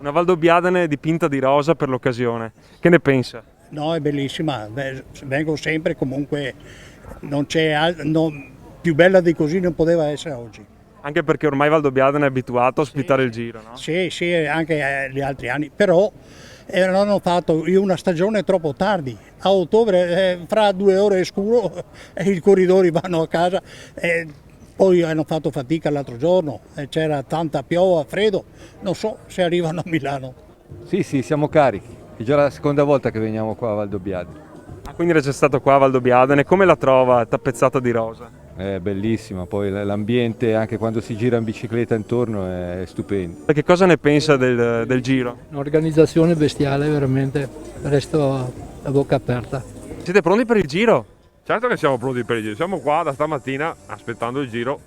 Una Valdobbiadene dipinta di rosa per l'occasione. Che ne pensa? No, è bellissima, vengo sempre, comunque non c'è più bella di così non poteva essere oggi. Anche perché ormai Valdobbiadene è abituato a ospitare il Giro, no? Sì, sì, anche gli altri anni, però hanno fatto una stagione troppo tardi. A ottobre, fra 2 ore è scuro e i corridori vanno a casa. Poi hanno fatto fatica l'altro giorno, c'era tanta pioggia, freddo, non so se arrivano a Milano. Sì, sì, siamo carichi. È già la seconda volta che veniamo qua a Valdobbiadene. Ah, quindi era già stato qua a Valdobbiadene. Come la trova tappezzata di rosa? È bellissima, poi l'ambiente anche quando si gira in bicicletta intorno è stupendo. E che cosa ne pensa del Giro? Un'organizzazione bestiale, veramente, resto a bocca aperta. Siete pronti per il Giro? Certo che siamo pronti per il Giro, siamo qua da stamattina aspettando il Giro.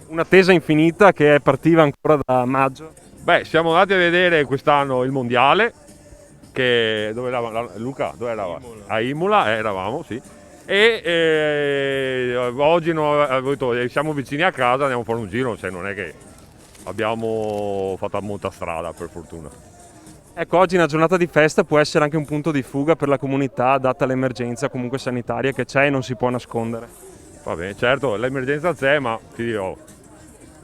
Un'attesa infinita che partiva ancora da maggio. Beh, siamo andati a vedere quest'anno il Mondiale, che dove eravamo? Luca, dove eravamo? A Imola eravamo, sì. E oggi siamo vicini a casa, andiamo a fare un giro, cioè non è che abbiamo fatto molta strada, per fortuna. Ecco, oggi una giornata di festa può essere anche un punto di fuga per la comunità, data l'emergenza comunque sanitaria che c'è e non si può nascondere. Va bene, certo, l'emergenza c'è, ma ti dirò,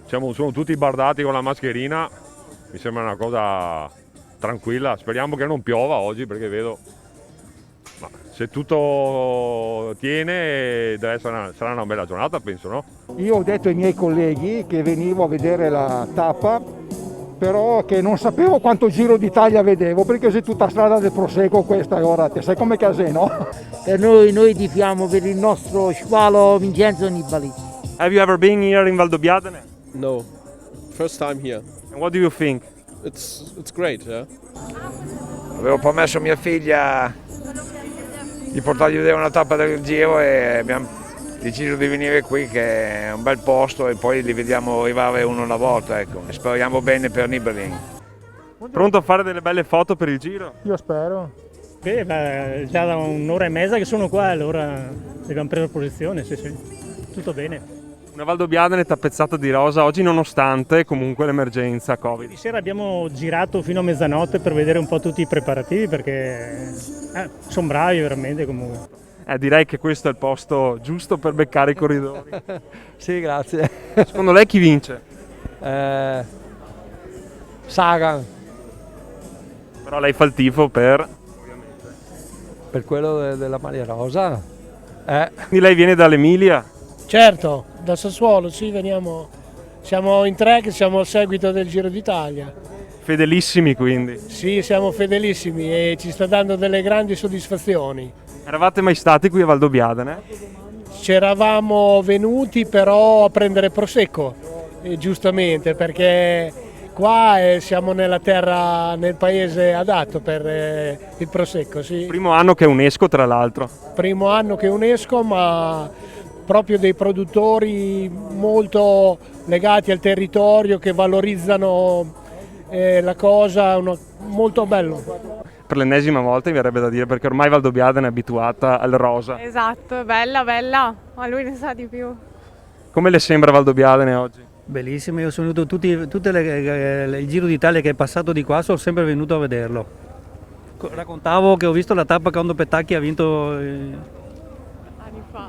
sono tutti bardati con la mascherina, mi sembra una cosa tranquilla. Speriamo che non piova oggi, perché vedo, ma se tutto tiene sarà una bella giornata, penso, no? Io ho detto ai miei colleghi che venivo a vedere la tappa, però che non sapevo quanto Giro d'Italia vedevo, perché se tutta strada del Prosecco questa, ora te sai come casè, no? Per noi tifiamo per il nostro squalo Vincenzo Nibali. Have you ever been here in Valdobbiadene? No, first time here. And what do you think? It's great, yeah. Avevo promesso a mia figlia di portargli a vedere una tappa del Giro e abbiamo deciso di venire qui, che è un bel posto, e poi li vediamo arrivare uno alla volta, ecco. Speriamo bene per Nibali. Pronto a fare delle belle foto per il Giro? Io spero. Già da un'ora e mezza che sono qua, allora abbiamo preso posizione, sì, tutto bene. Una Valdobbiadene tappezzata di rosa oggi, nonostante comunque l'emergenza Covid. Ieri sera abbiamo girato fino a mezzanotte per vedere un po' tutti i preparativi, perché sono bravi veramente comunque. Direi che questo è il posto giusto per beccare i corridori. Sì, grazie. Secondo lei chi vince? Sagan, Però lei fa il tifo per per quello della maglia rosa. Quindi lei viene dall'Emilia? Certo, da Sassuolo, sì, veniamo. Siamo in tre, che siamo al seguito del Giro d'Italia. Fedelissimi quindi. Sì, siamo fedelissimi e ci sta dando delle grandi soddisfazioni. Eravate mai stati qui a Valdobbiadene? Ci eravamo venuti però a prendere Prosecco, giustamente, perché qua siamo nella terra, nel paese adatto per il Prosecco, sì. Primo anno che unesco, tra l'altro. Primo anno che unesco, ma proprio dei produttori molto legati al territorio, che valorizzano la cosa, molto bello. Per l'ennesima volta mi verrebbe da dire, perché ormai Valdobbiadene è abituata al rosa. Esatto, bella, ma lui ne sa di più. Come le sembra Valdobbiadene oggi? Bellissimo, io sono venuto il Giro d'Italia che è passato di qua, sono sempre venuto a vederlo. Raccontavo che ho visto la tappa quando Petacchi ha vinto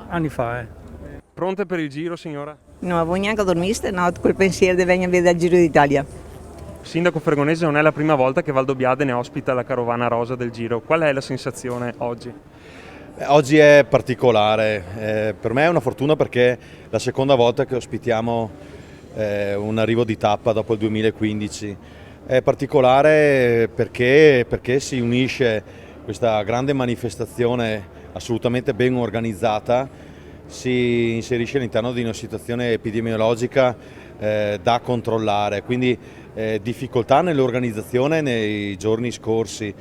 anni fa. Pronte per il Giro, signora? No, voi neanche dormiste? No, col pensiero di venire a vedere il Giro d'Italia. Sindaco Fregonese, non è la prima volta che Valdobbiadene ospita la carovana rosa del Giro. Qual è la sensazione oggi? Oggi è particolare, per me è una fortuna perché è la seconda volta che ospitiamo un arrivo di tappa dopo il 2015. È particolare perché si unisce questa grande manifestazione assolutamente ben organizzata, si inserisce all'interno di una situazione epidemiologica da controllare, quindi difficoltà nell'organizzazione nei giorni scorsi,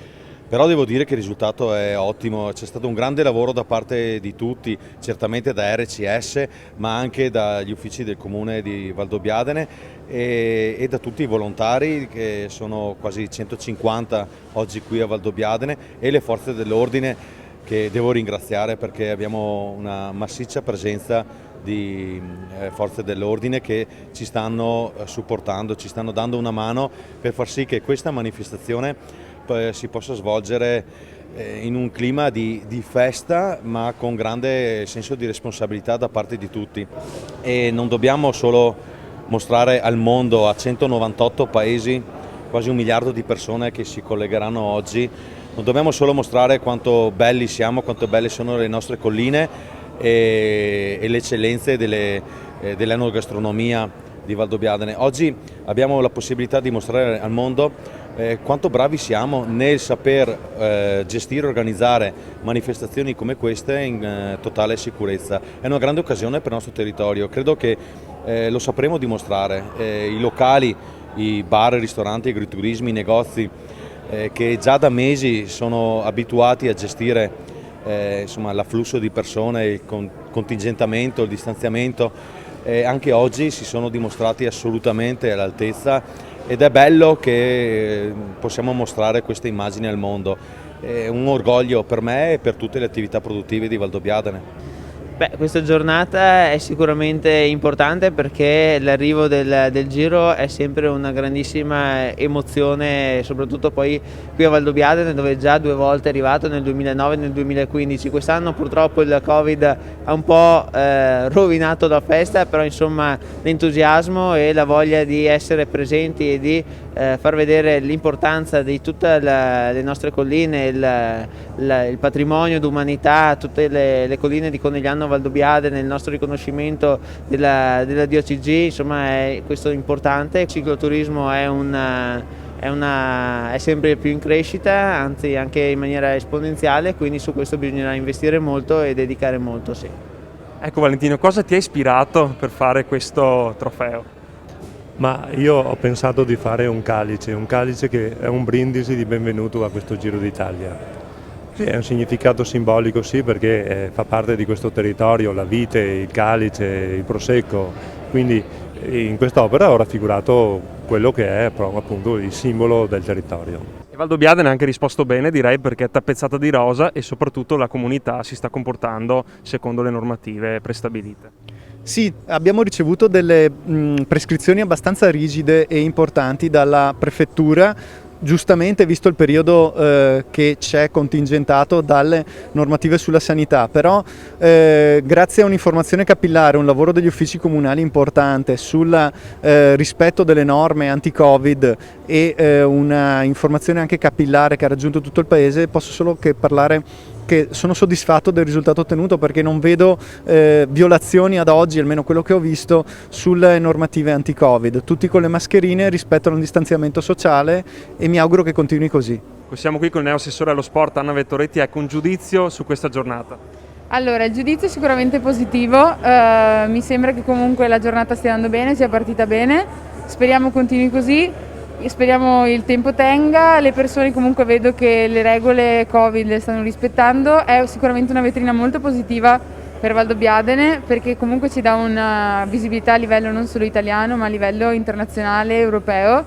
però devo dire che il risultato è ottimo. C'è stato un grande lavoro da parte di tutti, certamente da RCS, ma anche dagli uffici del comune di Valdobbiadene e da tutti i volontari, che sono quasi 150 oggi qui a Valdobbiadene, e le forze dell'ordine, che devo ringraziare perché abbiamo una massiccia presenza forze dell'ordine che ci stanno supportando, ci stanno dando una mano per far sì che questa manifestazione si possa svolgere in un clima di festa, ma con grande senso di responsabilità da parte di tutti. E non dobbiamo solo mostrare al mondo, a 198 paesi, quasi 1 miliardo di persone che si collegheranno oggi, non dobbiamo solo mostrare quanto belli siamo, quanto belle sono le nostre colline e le eccellenze dell'enogastronomia di Valdobbiadene. Oggi abbiamo la possibilità di mostrare al mondo quanto bravi siamo nel saper gestire e organizzare manifestazioni come queste in totale sicurezza. È una grande occasione per il nostro territorio, credo che lo sapremo dimostrare. I locali, i bar, i ristoranti, i agriturismi, i negozi che già da mesi sono abituati a gestire l'afflusso di persone, il contingentamento, il distanziamento, anche oggi si sono dimostrati assolutamente all'altezza ed è bello che possiamo mostrare queste immagini al mondo. È un orgoglio per me e per tutte le attività produttive di Valdobbiadene. Beh, questa giornata è sicuramente importante perché l'arrivo del Giro è sempre una grandissima emozione, soprattutto poi qui a Valdobbiadene, dove già 2 volte è arrivato, nel 2009 e nel 2015. Quest'anno purtroppo il Covid ha un po' rovinato la festa, però insomma l'entusiasmo e la voglia di essere presenti e di far vedere l'importanza di tutte le nostre colline, il patrimonio d'umanità, tutte le colline di Conegliano Valdobbiadene, il nostro riconoscimento della DOCG, insomma questo è importante. Il cicloturismo è sempre più in crescita, anzi anche in maniera esponenziale, quindi su questo bisognerà investire molto e dedicare molto, sì. Ecco Valentino, cosa ti ha ispirato per fare questo trofeo? Ma io ho pensato di fare un calice che è un brindisi di benvenuto a questo Giro d'Italia. Sì, è un significato simbolico, sì, perché fa parte di questo territorio, la vite, il calice, il prosecco, quindi in quest'opera ho raffigurato quello che è appunto il simbolo del territorio. E Valdobbiadene ha anche risposto bene, direi, perché è tappezzata di rosa e soprattutto la comunità si sta comportando secondo le normative prestabilite. Sì, abbiamo ricevuto delle prescrizioni abbastanza rigide e importanti dalla prefettura, giustamente visto il periodo che c'è contingentato dalle normative sulla sanità, però grazie a un'informazione capillare, un lavoro degli uffici comunali importante sul rispetto delle norme anti-Covid e una informazione anche capillare che ha raggiunto tutto il paese, posso solo che parlare che sono soddisfatto del risultato ottenuto, perché non vedo violazioni ad oggi, almeno quello che ho visto, sulle normative anti-Covid. Tutti con le mascherine, rispettano il distanziamento sociale e mi auguro che continui così. Siamo qui con il neoassessore allo sport Anna Vettoretti, ecco un giudizio su questa giornata. Allora, il giudizio è sicuramente positivo, mi sembra che comunque la giornata stia andando bene, sia partita bene, speriamo continui così. Speriamo il tempo tenga, le persone comunque vedo che le regole Covid le stanno rispettando, è sicuramente una vetrina molto positiva per Valdobbiadene perché comunque ci dà una visibilità a livello non solo italiano ma a livello internazionale, europeo